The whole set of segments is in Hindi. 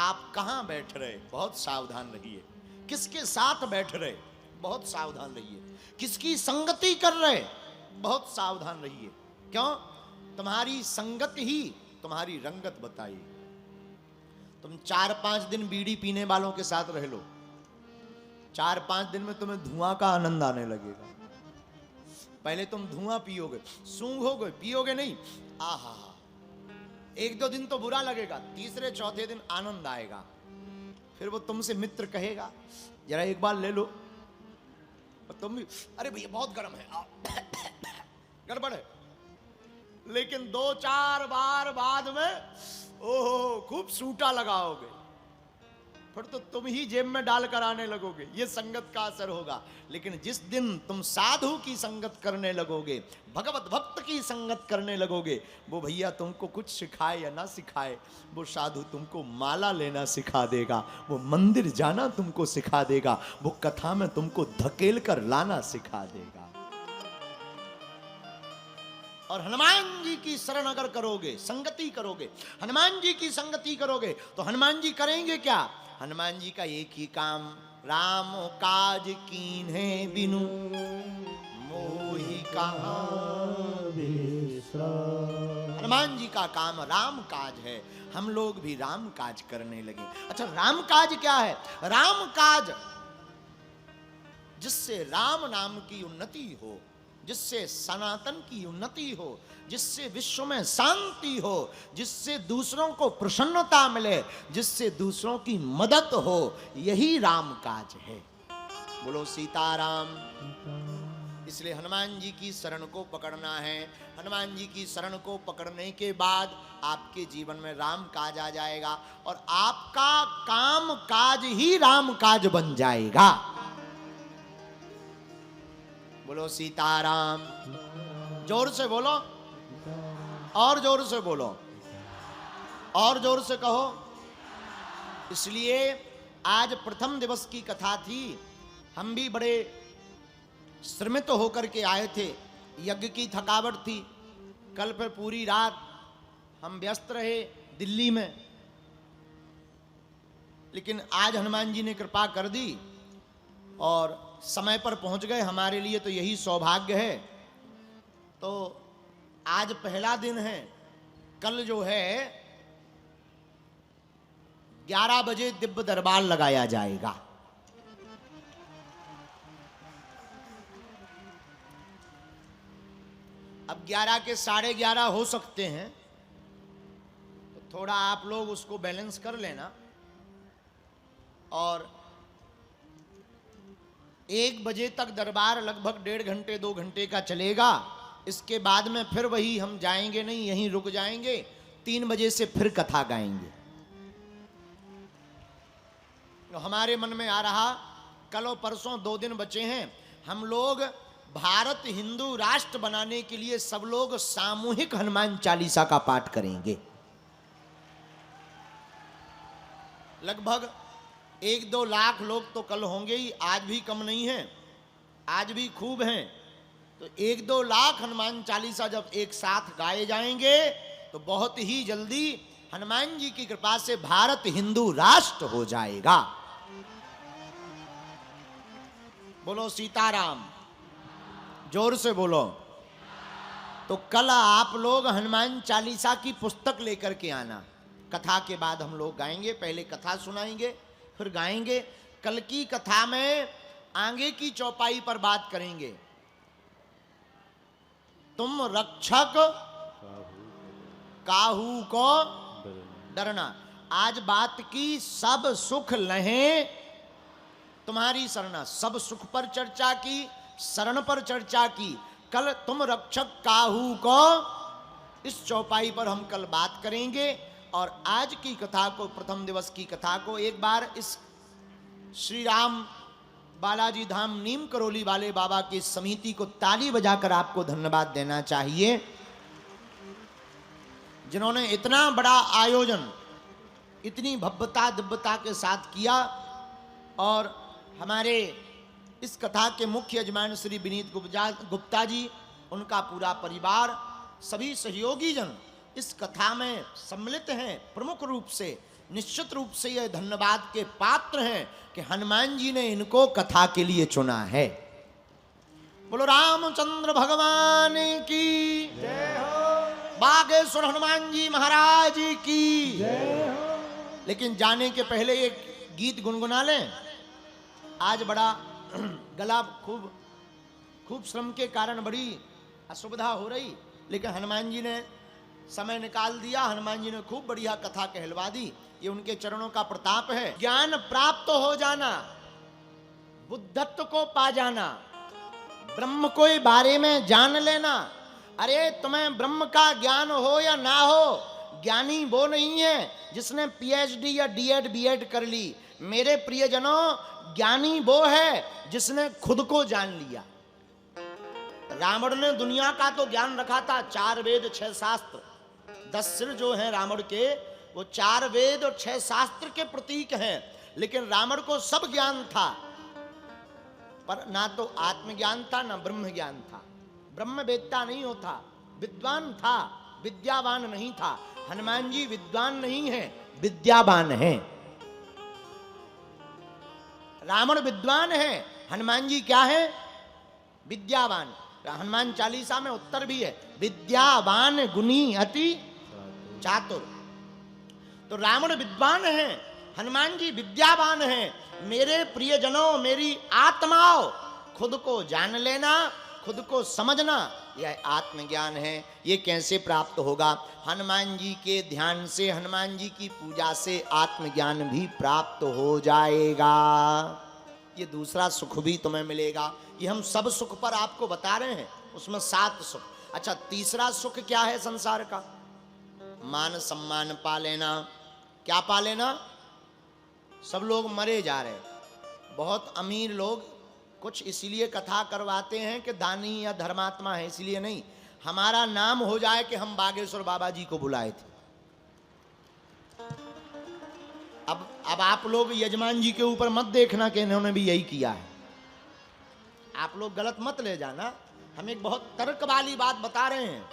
आप कहां बैठ रहे, बहुत सावधान रहिए। किसके साथ बैठ रहे, बहुत सावधान रहिए। किसकी संगति कर रहे, बहुत सावधान रहिए। क्यों? तुम्हारी संगत ही तुम्हारी रंगत बताई। तुम 4-5 दिन बीड़ी पीने वालों के साथ रह लो, 4-5 दिन में तुम्हें धुआं का आनंद आने लगेगा। पहले तुम धुआं पियोगे, सूंघोगे, पियोगे नहीं। आहा, 1-2 दिन तो बुरा लगेगा, तीसरे चौथे दिन आनंद आएगा। फिर वो तुमसे मित्र कहेगा जरा एक बार ले लो, और तुम भी अरे भैया बहुत गर्म है, गड़बड़ है। लेकिन 2-4 बार बाद में ओहो खूब सूटा लगाओगे, फिर तो तुम ही जेब में डाल कर आने लगोगे। ये संगत का असर होगा। लेकिन जिस दिन तुम साधु की संगत करने लगोगे, भगवत भक्त की संगत करने लगोगे, वो भैया तुमको कुछ सिखाए या ना सिखाए, वो साधु तुमको माला लेना सिखा देगा, वो मंदिर जाना तुमको सिखा देगा, वो कथा में तुमको धकेल कर लाना सिखा देगा। और हनुमान जी की शरण अगर करोगे, संगति करोगे, हनुमान जी की संगति करोगे, तो हनुमान जी करेंगे क्या? हनुमान जी का एक ही काम, राम काज कीन्हे बिनु मोहि कहाँ बिसरा। हनुमान जी का काम राम काज है, हम लोग भी राम काज करने लगे। अच्छा, राम काज क्या है? राम काज जिससे राम नाम की उन्नति हो, जिससे सनातन की उन्नति हो, जिससे विश्व में शांति हो, जिससे दूसरों को प्रसन्नता मिले, जिससे दूसरों की मदद हो, यही राम काज है। बोलो सीताराम। इसलिए हनुमान जी की शरण को पकड़ना है। हनुमान जी की शरण को पकड़ने के बाद आपके जीवन में राम काज आ जाएगा, और आपका काम काज ही राम काज बन जाएगा। बोलो सीताराम। जोर से बोलो, और जोर से बोलो, और जोर से कहो। इसलिए आज प्रथम दिवस की कथा थी। हम भी बड़े श्रमित होकर के आए थे, यज्ञ की थकावट थी। कल फिर पूरी रात हम व्यस्त रहे दिल्ली में, लेकिन आज हनुमान जी ने कृपा कर दी और समय पर पहुंच गए। हमारे लिए तो यही सौभाग्य है। तो आज पहला दिन है, कल जो है 11 बजे दिव्य दरबार लगाया जाएगा। अब 11 के 11:30 हो सकते हैं, तो थोड़ा आप लोग उसको बैलेंस कर लेना। और 1 बजे तक दरबार लगभग 1.5 घंटे 2 घंटे का चलेगा। इसके बाद में फिर वही हम जाएंगे नहीं, यहीं रुक जाएंगे। 3 बजे से फिर कथा गाएंगे। तो हमारे मन में आ रहा, कल और परसों 2 दिन बचे हैं, हम लोग भारत हिंदू राष्ट्र बनाने के लिए सब लोग सामूहिक हनुमान चालीसा का पाठ करेंगे। लगभग 1-2 लाख लोग तो कल होंगे ही, आज भी कम नहीं है, आज भी खूब हैं। तो 1-2 लाख हनुमान चालीसा जब एक साथ गाए जाएंगे, तो बहुत ही जल्दी हनुमान जी की कृपा से भारत हिंदू राष्ट्र हो जाएगा। बोलो सीताराम। जोर से बोलो। तो कल आप लोग हनुमान चालीसा की पुस्तक लेकर के आना। कथा के बाद हम लोग गाएंगे, पहले कथा सुनाएंगे फिर गाएंगे। कल की कथा में आगे की चौपाई पर बात करेंगे। तुम रक्षक काहू को डरना। आज बात की सब सुख लहें तुम्हारी शरणा। सब सुख पर चर्चा की, शरण पर चर्चा की। कल तुम रक्षक काहू को, इस चौपाई पर हम कल बात करेंगे। और आज की कथा को, प्रथम दिवस की कथा को एक बार इस श्री राम बालाजी धाम नीम करौली वाले बाबा की समिति को ताली बजाकर आपको धन्यवाद देना चाहिए, जिन्होंने इतना बड़ा आयोजन इतनी भव्यता दिव्यता के साथ किया। और हमारे इस कथा के मुख्य यजमान श्री विनीत गुप्ता जी, उनका पूरा परिवार, सभी सहयोगी जन इस कथा में सम्मिलित हैं प्रमुख रूप से। निश्चित रूप से यह धन्यवाद के पात्र हैं कि हनुमान जी ने इनको कथा के लिए चुना है। बोलो रामचंद्र भगवान की जय हो, बागेश्वर हनुमान जी महाराज की जय हो। लेकिन जाने के पहले एक गीत गुनगुना लें। आज बड़ा गला खूब श्रम के कारण बड़ी असुविधा हो रही, लेकिन हनुमान जी ने समय निकाल दिया। हनुमान जी ने खूब बढ़िया कथा कहलवा दी। ये उनके चरणों का प्रताप है। ज्ञान प्राप्त हो जाना, बुद्धत्व को पा जाना, ब्रह्म को बारे में जान लेना। अरे तुम्हें ब्रह्म का ज्ञान हो या ना हो, ज्ञानी वो नहीं है जिसने पीएचडी या डीएड बीएड कर ली। मेरे प्रियजनों, ज्ञानी वो है जिसने खुद को जान लिया। रावण ने दुनिया का तो ज्ञान रखा था, 4 वेद 6 शास्त्र, 10 सिर जो हैं रावण के, वो 4 वेद और 6 शास्त्र के प्रतीक हैं। लेकिन रावण को सब ज्ञान था, पर ना तो आत्मज्ञान था ना ब्रह्म ज्ञान था। ब्रह्म वेत्ता नहीं होता, विद्वान था, विद्यावान नहीं था। हनुमान जी विद्वान नहीं है, विद्यावान है। रावण विद्वान है, हनुमान जी क्या है? विद्यावान। हनुमान चालीसा में उत्तर भी है, विद्यावान गुणी अति चातुर। तो रावण विद्वान है, हनुमान जी विद्यावान है। मेरे प्रियजनों, मेरी आत्माओं, खुद को जान लेना, खुद को समझना, यह आत्मज्ञान है। ये कैसे प्राप्त होगा? हनुमान जी के ध्यान से, हनुमान जी की पूजा से आत्मज्ञान भी प्राप्त हो जाएगा। ये दूसरा सुख भी तुम्हें मिलेगा। ये हम सब सुख पर आपको बता रहे हैं, उसमें 7 सुख। अच्छा, तीसरा सुख क्या है संसार का? मान सम्मान पा लेना। क्या पा लेना? सब लोग मरे जा रहे हैं। बहुत अमीर लोग कुछ इसलिए कथा करवाते हैं कि दानी या धर्मात्मा है, इसलिए नहीं, हमारा नाम हो जाए कि हम बागेश्वर बाबा जी को बुलाए थे। अब आप लोग यजमान जी के ऊपर मत देखना कि इन्होंने भी यही किया है। आप लोग गलत मत ले जाना। हम एक बहुत तर्क वाली बात बता रहे हैं।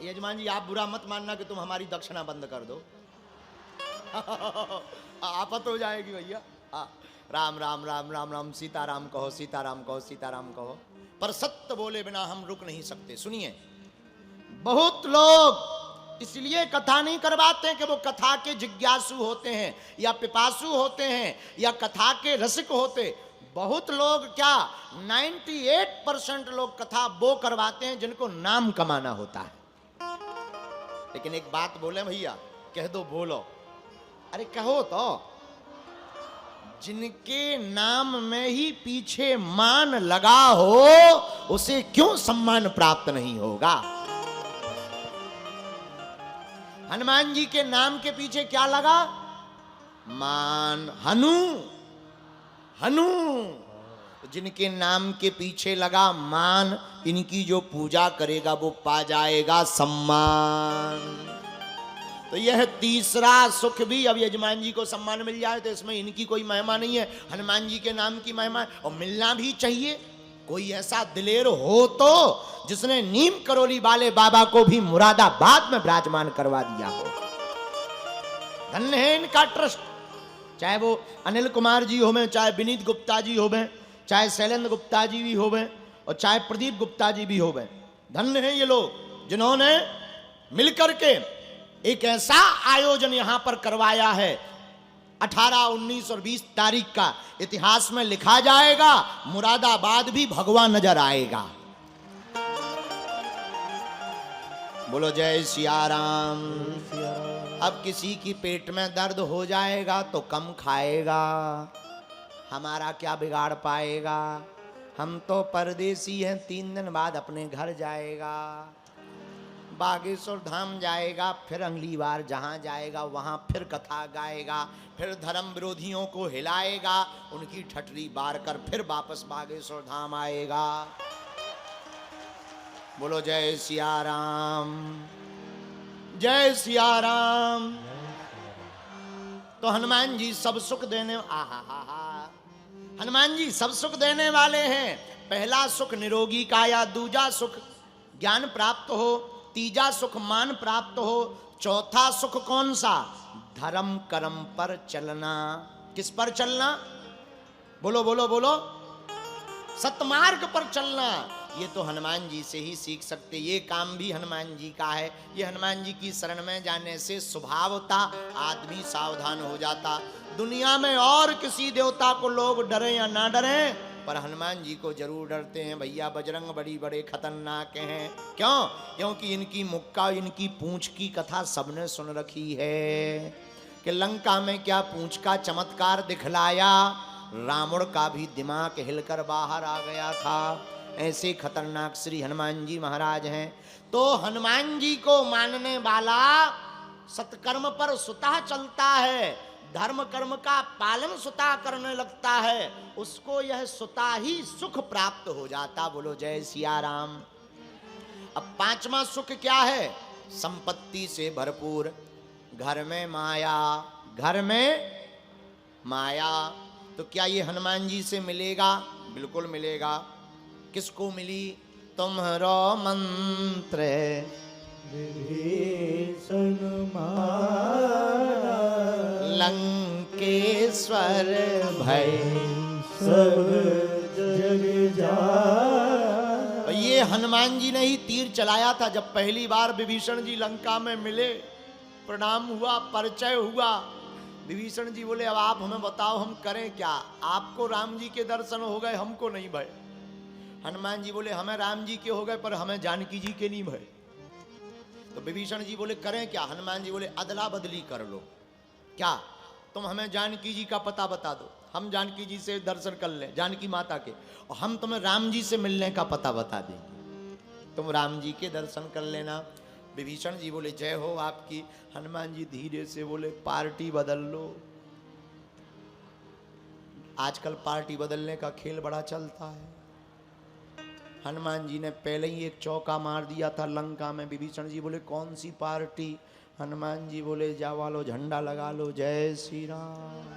यजमान जी, आप बुरा मत मानना कि तुम हमारी दक्षिणा बंद कर दो। आफत हो जाएगी भैया। राम राम राम राम राम, सीताराम कहो, सीताराम कहो, सीताराम कहो, पर सत्य बोले बिना हम रुक नहीं सकते। सुनिए, बहुत लोग इसलिए कथा नहीं करवाते कि वो कथा के जिज्ञासु होते हैं या पिपासु होते हैं या कथा के रसिक होते। बहुत लोग क्या, 98% लोग कथा वो करवाते हैं जिनको नाम कमाना होता है। लेकिन एक बात बोले भैया, कह दो, बोलो, अरे कहो तो, जिनके नाम में ही पीछे मान लगा हो, उसे क्यों सम्मान प्राप्त नहीं होगा? हनुमान जी के नाम के पीछे क्या लगा? मान। हनु, हनु। जिनके नाम के पीछे लगा मान, इनकी जो पूजा करेगा वो पा जाएगा सम्मान। तो यह तीसरा सुख भी, अब यजमान जी को सम्मान मिल जाए तो इसमें इनकी कोई महिमा नहीं है, हनुमान जी के नाम की महिमा है। और मिलना भी चाहिए। कोई ऐसा दिलेर हो तो जिसने नीम करोली वाले बाबा को भी मुरादाबाद में विराजमान करवा दिया हो। धन्य है इनका ट्रस्ट। चाहे वो अनिल कुमार जी होवे, चाहे विनीत गुप्ता जी होवे, चाहे शैलेंद्र गुप्ता जी भी होवे, और चाहे प्रदीप गुप्ता जी भी होवे। धन्य है ये लोग जिन्होंने मिलकर के एक ऐसा आयोजन यहां पर करवाया है। 18, 19 और 20 तारीख का इतिहास में लिखा जाएगा। मुरादाबाद भी भगवा नजर आएगा। बोलो जय सिया राम। अब किसी की पेट में दर्द हो जाएगा तो कम खाएगा, हमारा क्या बिगाड़ पाएगा? हम तो परदेसी हैं, 3 दिन बाद अपने घर जाएगा। बागेश्वर धाम जाएगा, फिर अगली बार जहाँ जाएगा वहाँ फिर कथा गाएगा, फिर धर्म विरोधियों को हिलाएगा, उनकी ठटरी बार कर फिर वापस बागेश्वर धाम आएगा। बोलो जय सिया राम, जय सिया राम। तो हनुमान जी सब सुख देने, आहा, हनुमान जी सब सुख देने वाले हैं। पहला सुख निरोगी काया, दूजा सुख ज्ञान प्राप्त हो, तीजा सुख मान प्राप्त हो। चौथा सुख कौन सा? धर्म कर्म पर चलना। किस पर चलना? बोलो बोलो बोलो। सतमार्ग पर चलना। ये तो हनुमान जी से ही सीख सकते। ये काम भी हनुमान जी का है। ये हनुमान जी की शरण में जाने से स्वभावता आदमी सावधान हो जाता। दुनिया में और किसी देवता को लोग डरे या ना डरे, पर हनुमान जी को जरूर डरते हैं। भैया बजरंग बड़ी बड़े खतरनाक हैं। क्यों? क्योंकि इनकी मुक्का, इनकी पूंछ की कथा सबने सुन रखी है कि लंका में क्या पूंछ का चमत्कार दिखलाया, रावण का भी दिमाग हिलकर बाहर आ गया था। ऐसे खतरनाक श्री हनुमान जी महाराज हैं। तो हनुमान जी को मानने वाला सत्कर्म पर सुतः चलता है, धर्म कर्म का पालन सुता करने लगता है, उसको यह सुता ही सुख प्राप्त हो जाता। बोलो जय सिया राम। अब पांचवा सुख क्या है? संपत्ति से भरपूर, घर में माया, घर में माया। तो क्या ये हनुमान जी से मिलेगा? बिल्कुल मिलेगा। किसको मिली? तुम्हारो मंत्र विभीषण माना, लंकेश्वर भय सब जग जाना। ये हनुमान जी ने ही तीर चलाया था। जब पहली बार विभीषण जी लंका में मिले, प्रणाम हुआ, परिचय हुआ, विभीषण जी बोले अब आप हमें बताओ हम करें क्या? आपको राम जी के दर्शन हो गए, हमको नहीं भय। हनुमान जी बोले हमें राम जी के हो गए पर हमें जानकी जी के नहीं भय। तो विभीषण जी बोले करें क्या? हनुमान जी बोले अदला बदली कर लो। क्या? तुम हमें जानकी जी का पता बता दो, हम जानकी जी से दर्शन कर लें, जानकी माता के, और हम तुम्हें राम जी से मिलने का पता बता देंगे, तुम राम जी के दर्शन कर लेना। विभीषण जी बोले जय हो आपकी। हनुमान जी धीरे से बोले पार्टी बदल लो। आजकल पार्टी बदलने का खेल बड़ा चलता है। हनुमान जी ने पहले ही एक चौका मार दिया था लंका में। विभीषण जी बोले कौन सी पार्टी? हनुमान जी बोले जावा लो, झंडा लगा लो, जय श्री राम।